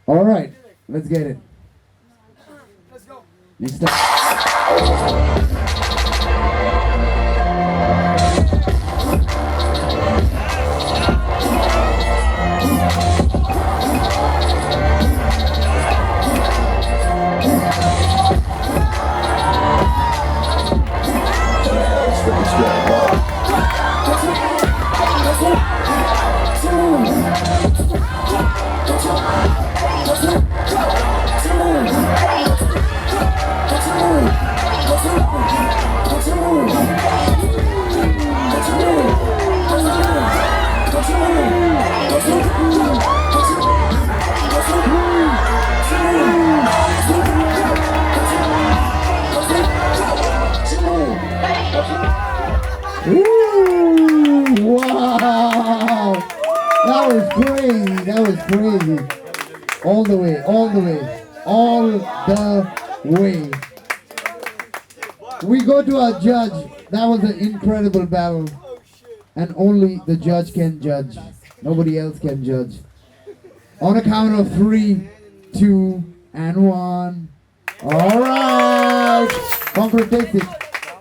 All right, let's get it. Let's go. You start. Ooh, wow! That was crazy. That was crazy. All the way, all the way, all the way. We go to our judge. That was an incredible battle. And only the judge can judge. Nobody else can judge. On a count of 3, 2, and 1. All right. Conqueror takes it.